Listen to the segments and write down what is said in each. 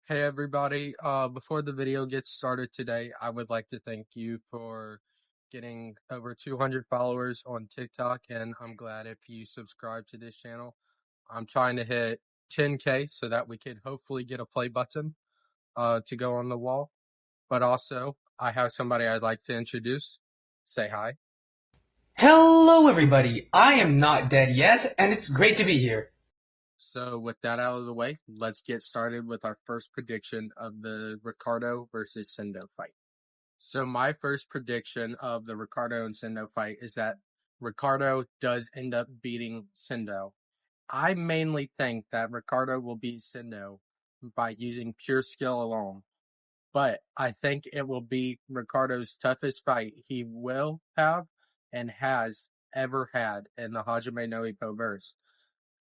Hey everybody, before the video gets started today, I would like to thank you for getting over 200 followers on TikTok, and I'm glad if you subscribe to this channel. I'm trying to hit 10K so that we could hopefully get a play button to go on the wall. But also, I have somebody I'd like to introduce. Say hi. Hello, everybody. I am not dead yet, and it's great to be here. So with that out of the way, let's get started with our first prediction of the Ricardo versus Sendo fight. So my first prediction of the Ricardo and Sendo fight is that Ricardo does end up beating Sendo. I mainly think that Ricardo will beat Sendo by using pure skill alone, but I think it will be Ricardo's toughest fight he will have and has ever had in the Hajime no Ippo verse.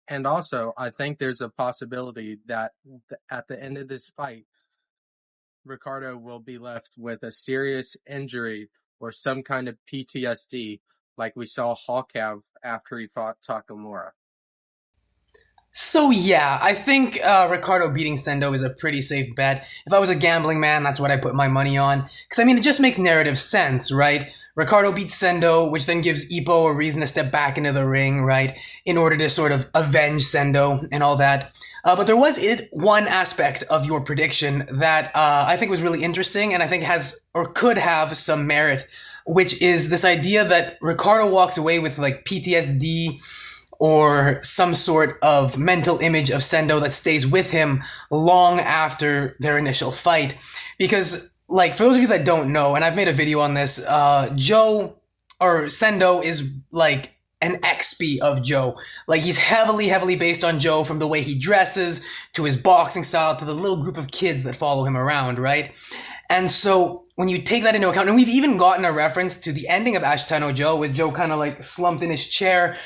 And also, I think there's a possibility that at the end of this fight, Ricardo will be left with a serious injury or some kind of PTSD, like we saw Hawk have after he fought Takamura. So yeah, I think Ricardo beating Sendo is a pretty safe bet. If I was a gambling man, that's what I put my money on. Because I mean, it just makes narrative sense, right? Ricardo beats Sendo, which then gives Ippo a reason to step back into the ring, right? In order to sort of avenge Sendo and all that. But there was one aspect of your prediction that I think was really interesting, and I think has or could have some merit, which is this idea that Ricardo walks away with like PTSD or some sort of mental image of Sendo that stays with him long after their initial fight. Because, like, for those of you that don't know, and I've made a video on this, Joe or Sendo is like an XP of Joe. Like, he's heavily based on Joe, from the way he dresses to his boxing style to the little group of kids that follow him around, right? And so when you take that into account, and we've even gotten a reference to the ending of Ashitano Joe, with Joe kind of like slumped in his chair,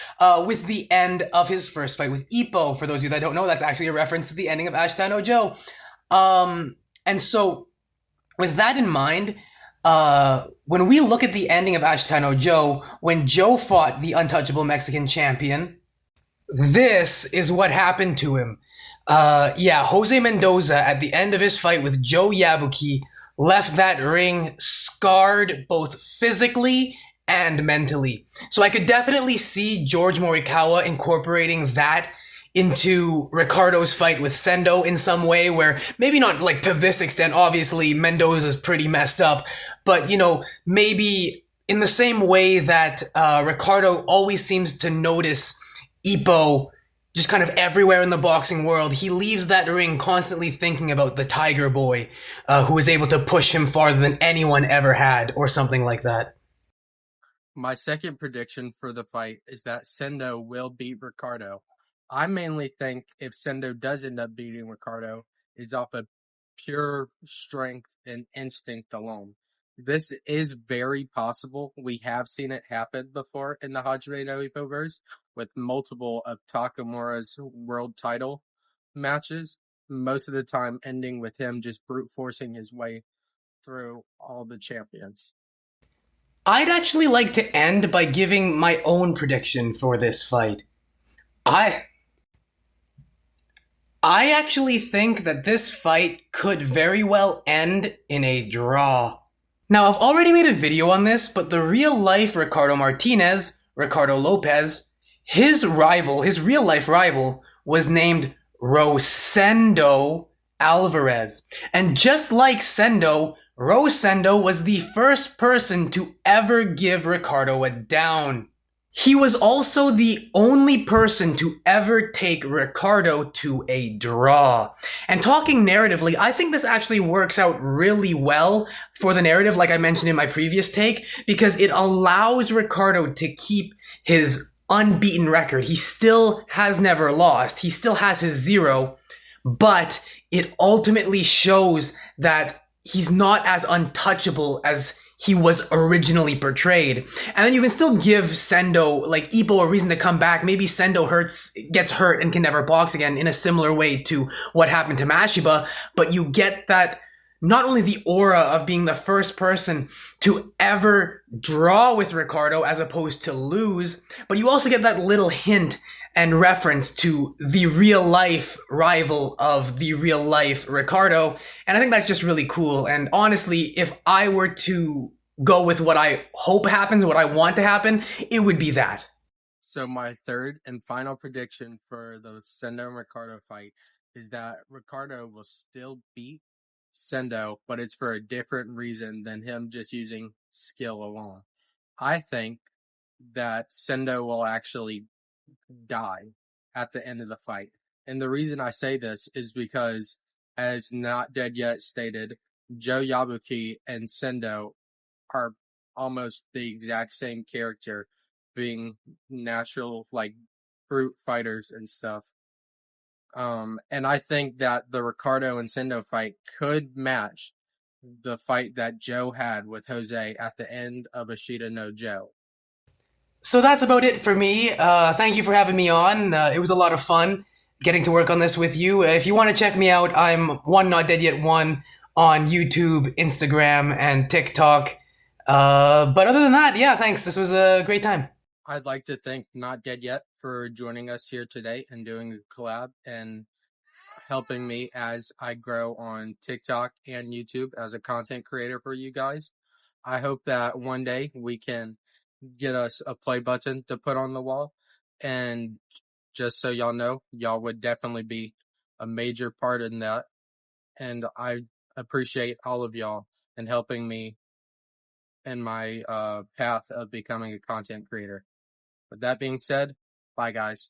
with the end of his first fight with Ippo. For those of you that don't know, that's actually a reference to the ending of Ashitano Joe. And so with that in mind, when we look at the ending of Ashitano Joe, when Joe fought the untouchable Mexican champion, this is what happened to him. Yeah, Jose Mendoza, at the end of his fight with Joe Yabuki, left that ring scarred both physically and mentally. So I could definitely see George Morikawa incorporating that into Ricardo's fight with Sendo in some way, where maybe not like to this extent. Obviously, Mendoza's pretty messed up, but you know, maybe in the same way that Ricardo always seems to notice Ippo just kind of everywhere in the boxing world. He leaves that ring constantly thinking about the Tiger Boy, who was able to push him farther than anyone ever had, or something like that. My second prediction for the fight is that Sendo will beat Ricardo. I mainly think if Sendo does end up beating Ricardo, is off of pure strength and instinct alone. This is very possible. We have seen it happen before in the Hajime no Ippo verse with multiple of Takamura's world title matches, most of the time ending with him just brute forcing his way through all the champions. I'd actually like to end by giving my own prediction for this fight. I I actually think that this fight could very well end in a draw. Now, I've already made a video on this, but the real life Ricardo Martinez, Ricardo Lopez, his rival, his real life rival, was named Rosendo Alvarez. And just like Sendo, Rosendo was the first person to ever give Ricardo a down. He was also the only person to ever take Ricardo to a draw. And talking narratively, I think this actually works out really well for the narrative, like I mentioned in my previous take, because it allows Ricardo to keep his unbeaten record. He still has never lost. He still has his 0, but it ultimately shows that he's not as untouchable as he was originally portrayed. And then you can still give Sendo, like Ippo, a reason to come back. Maybe Sendo gets hurt and can never box again in a similar way to what happened to Mashiba, but you get that, not only the aura of being the first person to ever draw with Ricardo as opposed to lose, but you also get that little hint and reference to the real life rival of the real life Ricardo. And I think that's just really cool. And honestly, if I were to go with what I hope happens, what I want to happen, it would be that. So my third and final prediction for the Sendo and Ricardo fight is that Ricardo will still beat Sendo, but it's for a different reason than him just using skill alone. I think that Sendo will actually die at the end of the fight. And the reason I say this is because, as Not Dead Yet stated, Joe Yabuki and Sendo are almost the exact same character, being natural, like, brute fighters and stuff. And I think that the Ricardo and Sendo fight could match the fight that Joe had with Jose at the end of Ashita no Joe. So that's about it for me. Thank you for having me on. It was a lot of fun getting to work on this with you. If you want to check me out, I'm one not dead yet one on YouTube, Instagram, and TikTok. But other than that, yeah, thanks. This was a great time. I'd like to thank Not Dead Yet for joining us here today and doing a collab and helping me as I grow on TikTok and YouTube as a content creator for you guys. I hope that one day we can get us a play button to put on the wall. And just so y'all know, y'all would definitely be a major part in that. And I appreciate all of y'all in helping me in my path of becoming a content creator. With that being said, bye guys.